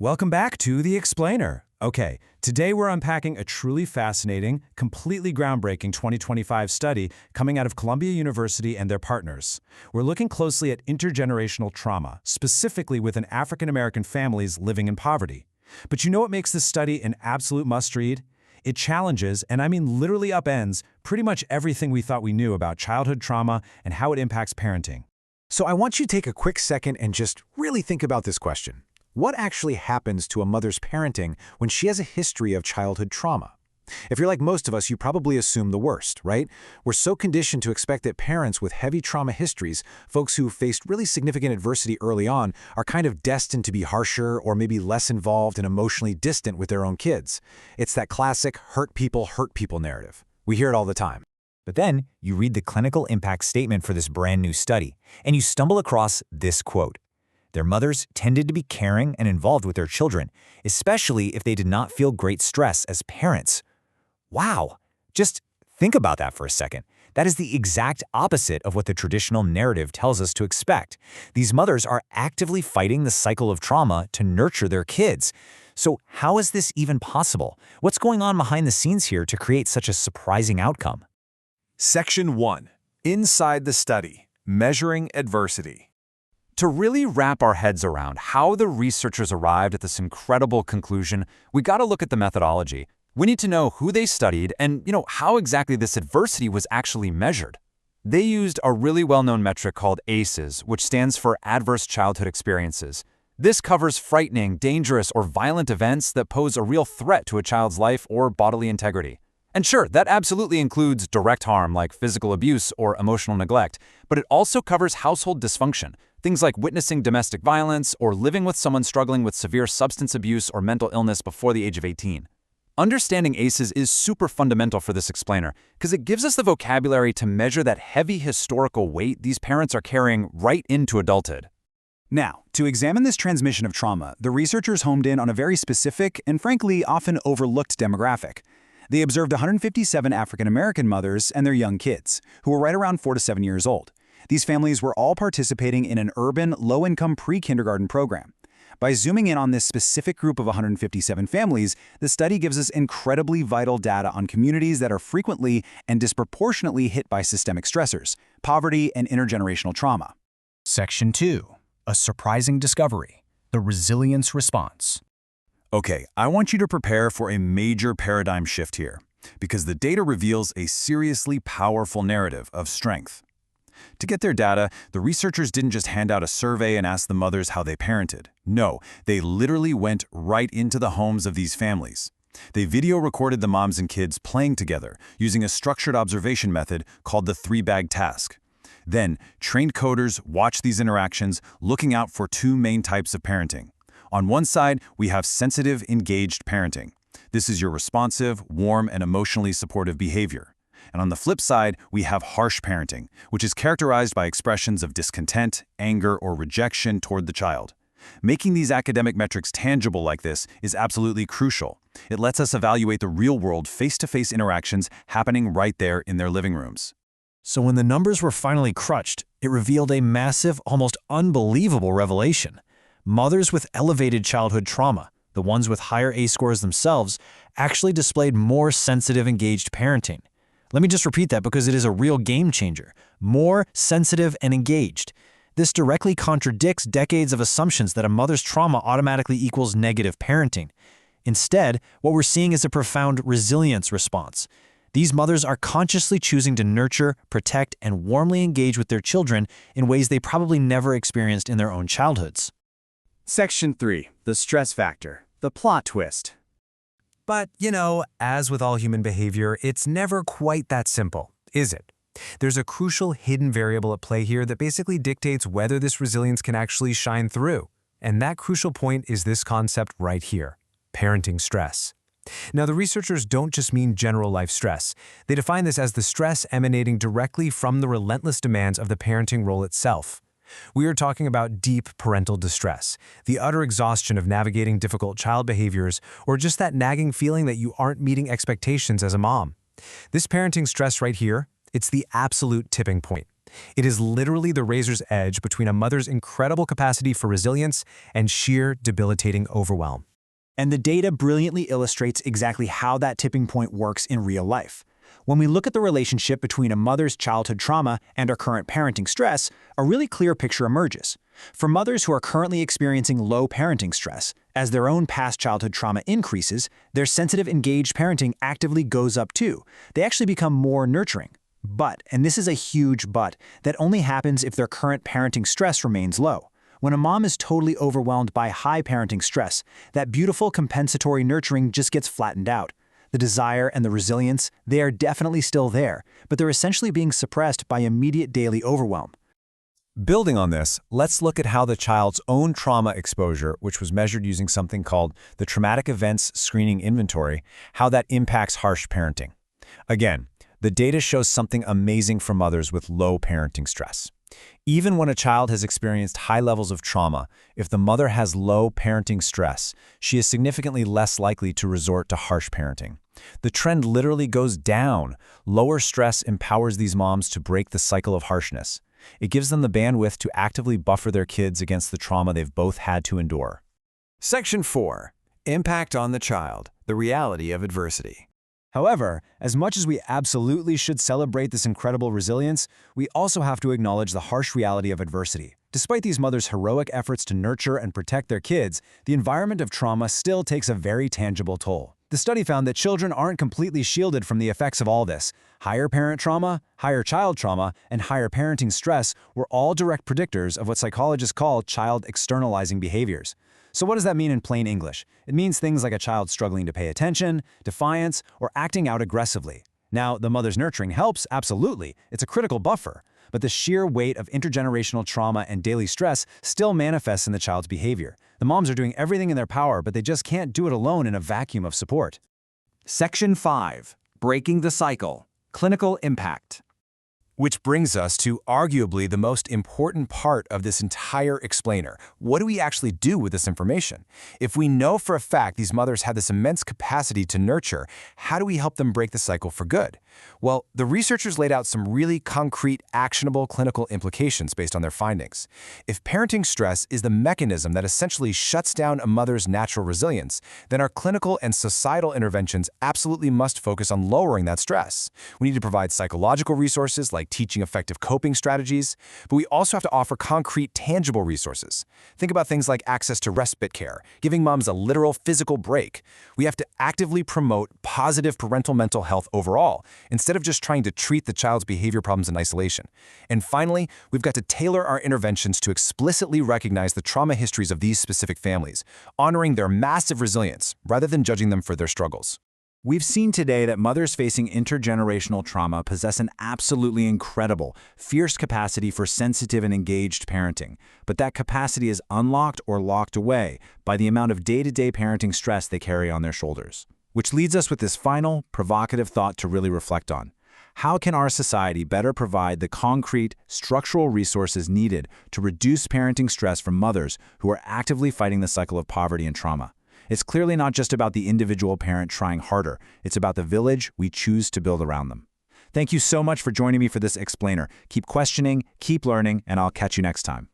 Welcome back to The Explainer. Okay, today we're unpacking a truly fascinating, completely groundbreaking 2025 study coming out of Columbia University and their partners. We're looking closely at intergenerational trauma, specifically within African American families living in poverty. But you know what makes this study an absolute must-read? It challenges, and I mean literally upends, pretty much everything we thought we knew about childhood trauma and how it impacts parenting. So I want you to take a quick second and just really think about this question. What actually happens to a mother's parenting when she has a history of childhood trauma? If you're like most of us, you probably assume the worst, right? We're so conditioned to expect that parents with heavy trauma histories, folks who faced really significant adversity early on, are kind of destined to be harsher or maybe less involved and emotionally distant with their own kids. It's that classic hurt people narrative. We hear it all the time. But then you read the clinical impact statement for this brand new study, and you stumble across this quote. Their mothers tended to be caring and involved with their children, especially if they did not feel great stress as parents. Wow! Just think about that for a second. That is the exact opposite of what the traditional narrative tells us to expect. These mothers are actively fighting the cycle of trauma to nurture their kids. So how is this even possible? What's going on behind the scenes here to create such a surprising outcome? Section 1. Inside the study, measuring adversity. To really wrap our heads around how the researchers arrived at this incredible conclusion, we got to look at the methodology. We need to know who they studied and, how exactly this adversity was actually measured. They used a really well-known metric called ACEs, which stands for Adverse Childhood Experiences. This covers frightening, dangerous, or violent events that pose a real threat to a child's life or bodily integrity. And sure, that absolutely includes direct harm like physical abuse or emotional neglect, but it also covers household dysfunction, things like witnessing domestic violence or living with someone struggling with severe substance abuse or mental illness before the age of 18. Understanding ACEs is super fundamental for this explainer because it gives us the vocabulary to measure that heavy historical weight these parents are carrying right into adulthood. Now, to examine this transmission of trauma, the researchers homed in on a very specific and frankly often overlooked demographic. They observed 157 African American mothers and their young kids, who were right around 4 to 7 years old. These families were all participating in an urban, low-income pre-kindergarten program. By zooming in on this specific group of 157 families, the study gives us incredibly vital data on communities that are frequently and disproportionately hit by systemic stressors, poverty, and intergenerational trauma. Section 2. A surprising discovery. The resilience response. Okay, I want you to prepare for a major paradigm shift here, because the data reveals a seriously powerful narrative of strength. To get their data, the researchers didn't just hand out a survey and ask the mothers how they parented. No, they literally went right into the homes of these families. They video recorded the moms and kids playing together using a structured observation method called the 3-bag task. Then, trained coders watched these interactions, looking out for 2 main types of parenting. On one side, we have sensitive, engaged parenting. This is your responsive, warm, and emotionally supportive behavior. And on the flip side, we have harsh parenting, which is characterized by expressions of discontent, anger, or rejection toward the child. Making these academic metrics tangible like this is absolutely crucial. It lets us evaluate the real-world face-to-face interactions happening right there in their living rooms. So when the numbers were finally crunched, it revealed a massive, almost unbelievable revelation. Mothers with elevated childhood trauma, the ones with higher ACE scores themselves, actually displayed more sensitive, engaged parenting. Let me just repeat that because it is a real game changer. More sensitive and engaged. This directly contradicts decades of assumptions that a mother's trauma automatically equals negative parenting. Instead, what we're seeing is a profound resilience response. These mothers are consciously choosing to nurture, protect, and warmly engage with their children in ways they probably never experienced in their own childhoods. Section 3. The stress factor. The plot twist. But, as with all human behavior, it's never quite that simple, is it? There's a crucial hidden variable at play here that basically dictates whether this resilience can actually shine through. And that crucial point is this concept right here, parenting stress. Now, the researchers don't just mean general life stress. They define this as the stress emanating directly from the relentless demands of the parenting role itself. We are talking about deep parental distress, the utter exhaustion of navigating difficult child behaviors, or just that nagging feeling that you aren't meeting expectations as a mom. This parenting stress right here, it's the absolute tipping point. It is literally the razor's edge between a mother's incredible capacity for resilience and sheer debilitating overwhelm. And the data brilliantly illustrates exactly how that tipping point works in real life. When we look at the relationship between a mother's childhood trauma and her current parenting stress, a really clear picture emerges. For mothers who are currently experiencing low parenting stress, as their own past childhood trauma increases, their sensitive, engaged parenting actively goes up too. They actually become more nurturing. But, and this is a huge but, that only happens if their current parenting stress remains low. When a mom is totally overwhelmed by high parenting stress, that beautiful compensatory nurturing just gets flattened out. The desire and the resilience, they are definitely still there, but they're essentially being suppressed by immediate daily overwhelm. Building on this, let's look at how the child's own trauma exposure, which was measured using something called the Traumatic Events Screening Inventory, how that impacts harsh parenting. Again, the data shows something amazing for mothers with low parenting stress. Even when a child has experienced high levels of trauma, if the mother has low parenting stress, she is significantly less likely to resort to harsh parenting. The trend literally goes down. Lower stress empowers these moms to break the cycle of harshness. It gives them the bandwidth to actively buffer their kids against the trauma they've both had to endure. Section 4. Impact on the child, the reality of adversity. However, as much as we absolutely should celebrate this incredible resilience, we also have to acknowledge the harsh reality of adversity. Despite these mothers' heroic efforts to nurture and protect their kids, the environment of trauma still takes a very tangible toll. The study found that children aren't completely shielded from the effects of all this. Higher parent trauma, higher child trauma, and higher parenting stress were all direct predictors of what psychologists call child externalizing behaviors. So what does that mean in plain English? It means things like a child struggling to pay attention, defiance, or acting out aggressively. Now, the mother's nurturing helps, absolutely. It's a critical buffer. But the sheer weight of intergenerational trauma and daily stress still manifests in the child's behavior. The moms are doing everything in their power, but they just can't do it alone in a vacuum of support. Section 5. Breaking the cycle. Clinical impact. Which brings us to arguably the most important part of this entire explainer. What do we actually do with this information? If we know for a fact these mothers have this immense capacity to nurture, how do we help them break the cycle for good? Well, the researchers laid out some really concrete, actionable clinical implications based on their findings. If parenting stress is the mechanism that essentially shuts down a mother's natural resilience, then our clinical and societal interventions absolutely must focus on lowering that stress. We need to provide psychological resources like teaching effective coping strategies, but we also have to offer concrete, tangible resources. Think about things like access to respite care, giving moms a literal physical break. We have to actively promote positive parental mental health overall, instead of just trying to treat the child's behavior problems in isolation. And finally, we've got to tailor our interventions to explicitly recognize the trauma histories of these specific families, honoring their massive resilience rather than judging them for their struggles. We've seen today that mothers facing intergenerational trauma possess an absolutely incredible, fierce capacity for sensitive and engaged parenting, but that capacity is unlocked or locked away by the amount of day-to-day parenting stress they carry on their shoulders. Which leads us with this final, provocative thought to really reflect on. How can our society better provide the concrete, structural resources needed to reduce parenting stress from mothers who are actively fighting the cycle of poverty and trauma? It's clearly not just about the individual parent trying harder. It's about the village we choose to build around them. Thank you so much for joining me for this explainer. Keep questioning, keep learning, and I'll catch you next time.